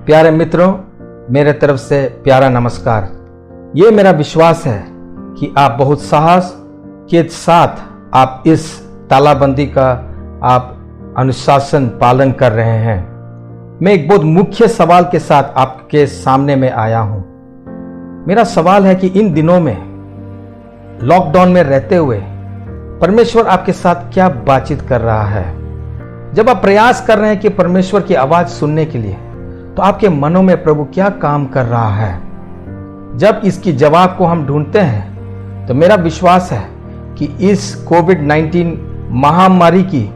प्यारे मित्रों, मेरे तरफ से प्यारा नमस्कार। ये मेरा विश्वास है कि आप बहुत साहस के साथ आप इस तालाबंदी का आप अनुशासन पालन कर रहे हैं। मैं एक बहुत मुख्य सवाल के साथ आपके सामने में आया हूं। मेरा सवाल है कि इन दिनों में लॉकडाउन में रहते हुए परमेश्वर आपके साथ क्या बातचीत कर रहा है। जब आप प्रयास कर रहे हैं कि परमेश्वर की आवाज सुनने के लिए, तो आपके मनों में प्रभु क्या काम कर रहा है। जब इसकी जवाब को हम ढूंढते हैं, तो मेरा विश्वास है कि इस कोविड-19 महामारी की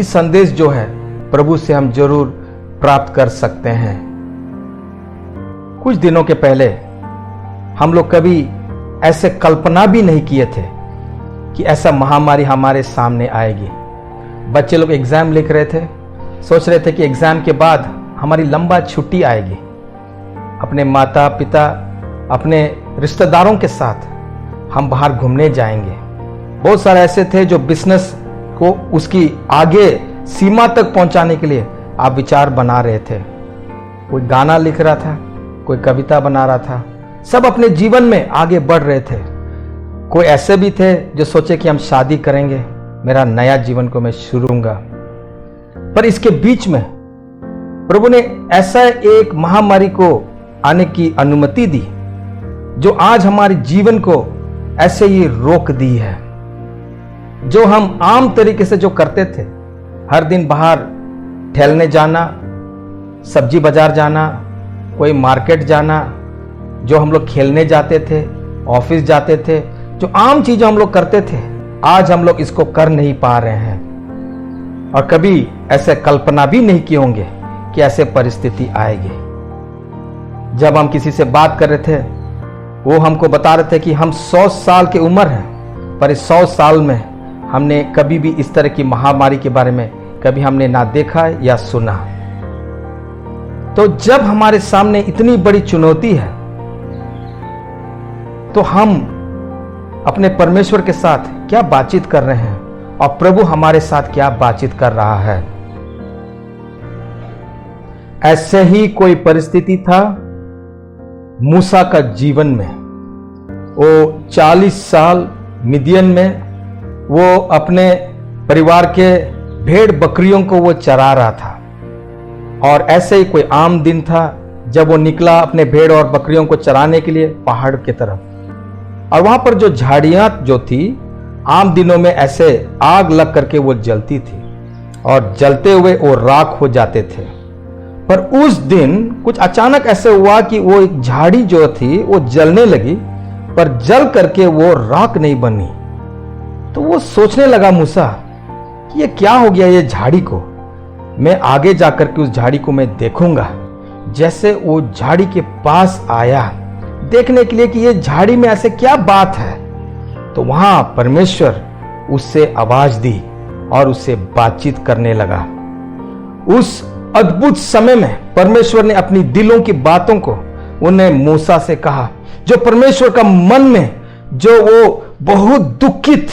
इस संदेश जो है प्रभु से हम जरूर प्राप्त कर सकते हैं। कुछ दिनों के पहले हम लोग कभी ऐसे कल्पना भी नहीं किए थे कि ऐसा महामारी हमारे सामने आएगी। बच्चे लोग एग्जाम लिख रहे थे, सोच रहे थे कि एग्जाम के बाद हमारी लंबा छुट्टी आएगी। अपने माता पिता, अपने रिश्तेदारों के साथ हम बाहर घूमने जाएंगे। बहुत सारे ऐसे थे जो बिजनेस को उसकी आगे सीमा तक पहुंचाने के लिए आप विचार बना रहे थे। कोई गाना लिख रहा था, कोई कविता बना रहा था। सब अपने जीवन में आगे बढ़ रहे थे। कोई ऐसे भी थे जो सोचे कि हम शादी करेंगे, मेरा नया जीवन को मैं शुरू करूंगा। पर इसके बीच में प्रभु ने ऐसा एक महामारी को आने की अनुमति दी जो आज हमारे जीवन को ऐसे ही रोक दी है। जो हम आम तरीके से जो करते थे, हर दिन बाहर टहलने जाना, सब्जी बाजार जाना, कोई मार्केट जाना, जो हम लोग खेलने जाते थे, ऑफिस जाते थे, जो आम चीजें हम लोग करते थे, आज हम लोग इसको कर नहीं पा रहे हैं। और कभी ऐसे कल्पना भी नहीं किए होंगे कि ऐसे परिस्थिति आएगी। जब हम किसी से बात कर रहे थे, वो हमको बता रहे थे कि हम 100 साल की उम्र है, पर इस 100 साल में हमने कभी भी इस तरह की महामारी के बारे में कभी हमने ना देखा या सुना। तो जब हमारे सामने इतनी बड़ी चुनौती है, तो हम अपने परमेश्वर के साथ क्या बातचीत कर रहे हैं और प्रभु हमारे साथ क्या बातचीत कर रहा है। ऐसे ही कोई परिस्थिति था मूसा का जीवन में। वो 40 साल मिदियन में वो अपने परिवार के भेड़ बकरियों को वो चरा रहा था। और ऐसे ही कोई आम दिन था जब वो निकला अपने भेड़ और बकरियों को चराने के लिए पहाड़ की तरफ। और वहां पर जो झाड़ियां जो थी, आम दिनों में ऐसे आग लग करके वो जलती थी और जलते हुए वो राख हो जाते थे। पर उस दिन कुछ अचानक ऐसे हुआ कि वो एक झाड़ी जो थी वो जलने लगी, पर जल करके वो राख नहीं बनी। तो वो सोचने लगा मूसा कि ये क्या हो गया ये झाड़ी को। मैं आगे जाकर के उस झाड़ी को मैं देखूंगा। जैसे वो झाड़ी के पास आया देखने के लिए कि ये झाड़ी में ऐसे क्या बात है, तो वहां परमेश्वर उससे आवाज दी और उससे बातचीत करने लगा। उस अद्भुत समय में परमेश्वर ने अपनी दिलों की बातों को उन्हें मूसा से कहा। जो परमेश्वर का मन में जो वो बहुत दुखित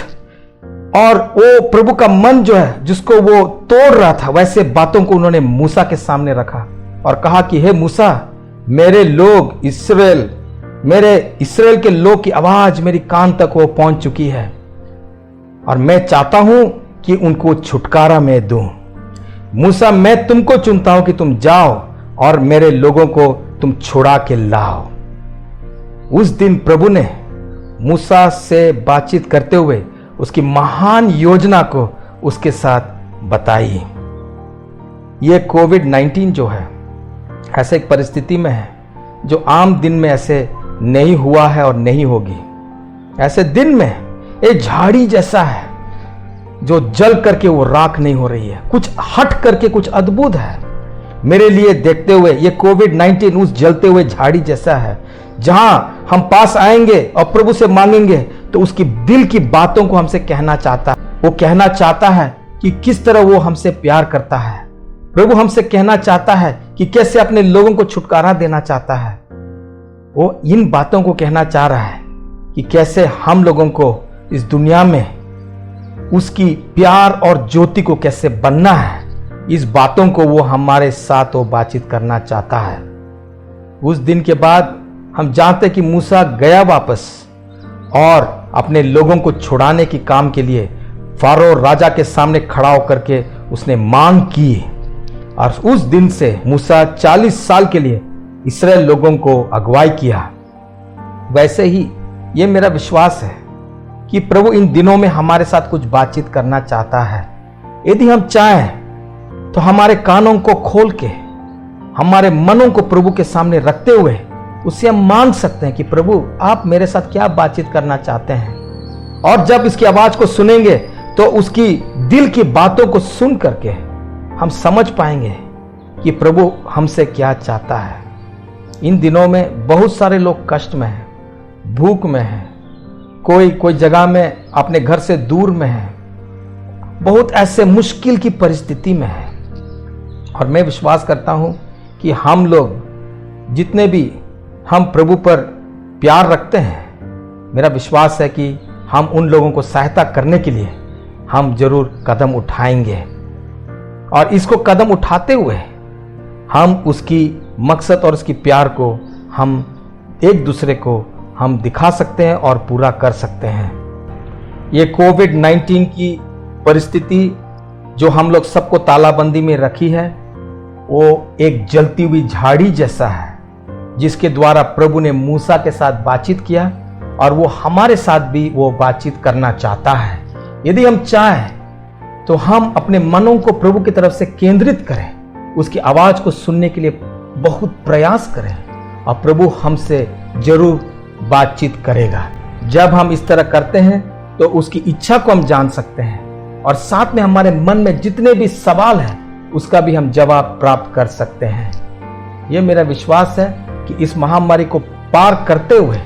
और वो प्रभु का मन जो है जिसको वो तोड़ रहा था, वैसे बातों को उन्होंने मूसा के सामने रखा और कहा कि हे मूसा, मेरे लोग इस्राएल, मेरे इस्राएल के लोग की आवाज मेरी कान तक वो पहुंच चुकी है और मैं चाहता हूं कि उनको छुटकारा मैं दूं। मूसा, मैं तुमको चुनता हूं कि तुम जाओ और मेरे लोगों को तुम छुड़ा के लाओ। उस दिन प्रभु ने मूसा से बातचीत करते हुए उसकी महान योजना को उसके साथ बताई। ये कोविड-19 जो है ऐसे एक परिस्थिति में है जो आम दिन में ऐसे नहीं हुआ है और नहीं होगी। ऐसे दिन में एक झाड़ी जैसा है जो जल करके वो राख नहीं हो रही है। कुछ हट करके कुछ अद्भुत है। मेरे लिए देखते हुए ये कोविड-19 उस जलते हुए झाड़ी जैसा है, जहां हम पास आएंगे और प्रभु से मांगेंगे तो उसकी दिल की बातों को हमसे कहना चाहता है। वो कहना चाहता है कि किस तरह वो हमसे प्यार करता है। प्रभु हमसे कहना चाहता है कि कैसे अपने लोगों को छुटकारा देना चाहता है। वो इन बातों को कहना चाह रहा है कि कैसे हम लोगों को इस दुनिया में उसकी प्यार और ज्योति को कैसे बनना है। इस बातों को वो हमारे साथ वो बातचीत करना चाहता है। उस दिन के बाद हम जानते कि मूसा गया वापस और अपने लोगों को छुड़ाने की काम के लिए फारो राजा के सामने खड़ा होकर के उसने मांग की। और उस दिन से मूसा 40 साल के लिए इस्राएल लोगों को अगुवाई किया। वैसे ही ये मेरा विश्वास है कि प्रभु इन दिनों में हमारे साथ कुछ बातचीत करना चाहता है। यदि हम चाहें तो हमारे कानों को खोल के, हमारे मनों को प्रभु के सामने रखते हुए उससे हम मांग सकते हैं कि प्रभु आप मेरे साथ क्या बातचीत करना चाहते हैं। और जब इसकी आवाज को सुनेंगे तो उसकी दिल की बातों को सुन करके हम समझ पाएंगे कि प्रभु हमसे क्या चाहता है। इन दिनों में बहुत सारे लोग कष्ट में हैं, भूख में हैं, कोई जगह में अपने घर से दूर में है, बहुत ऐसे मुश्किल की परिस्थिति में है। और मैं विश्वास करता हूं कि हम लोग जितने भी हम प्रभु पर प्यार रखते हैं, मेरा विश्वास है कि हम उन लोगों को सहायता करने के लिए हम जरूर कदम उठाएंगे। और इसको कदम उठाते हुए हम उसकी मकसद और उसकी प्यार को हम एक दूसरे को हम दिखा सकते हैं और पूरा कर सकते हैं। ये कोविड-19 की परिस्थिति जो हम लोग सबको तालाबंदी में रखी है, वो एक जलती हुई झाड़ी जैसा है जिसके द्वारा प्रभु ने मूसा के साथ बातचीत किया और वो हमारे साथ भी वो बातचीत करना चाहता है। यदि हम चाहें तो हम अपने मनों को प्रभु की तरफ से केंद्रित करें, उसकी आवाज को सुनने के लिए बहुत प्रयास करें और प्रभु हमसे जरूर बातचीत करेगा। जब हम इस तरह करते हैं तो उसकी इच्छा को हम जान सकते हैं और साथ में हमारे मन में जितने भी सवाल हैं उसका भी हम जवाब प्राप्त कर सकते हैं। यह मेरा विश्वास है कि इस महामारी को पार करते हुए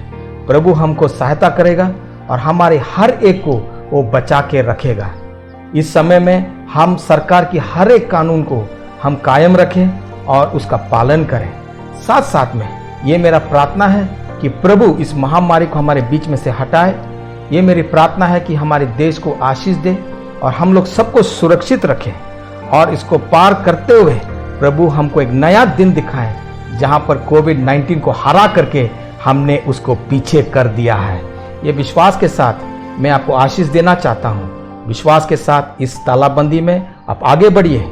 प्रभु हमको सहायता करेगा और हमारे हर एक को वो बचा के रखेगा। इस समय में हम सरकार की हर एक कानून को हम कायम रखें और उसका पालन करें। साथ साथ में ये मेरा प्रार्थना है कि प्रभु इस महामारी को हमारे बीच में से हटाए। ये मेरी प्रार्थना है कि हमारे देश को आशीष दे और हम लोग सबको सुरक्षित रखें और इसको पार करते हुए प्रभु हमको एक नया दिन दिखाएं जहां पर कोविड-19 को हरा करके हमने उसको पीछे कर दिया है। ये विश्वास के साथ मैं आपको आशीष देना चाहता हूं। विश्वास के साथ इस तालाबंदी में आप आगे बढ़िए।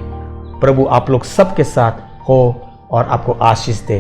प्रभु आप लोग सबके साथ हो और आपको आशीष दे।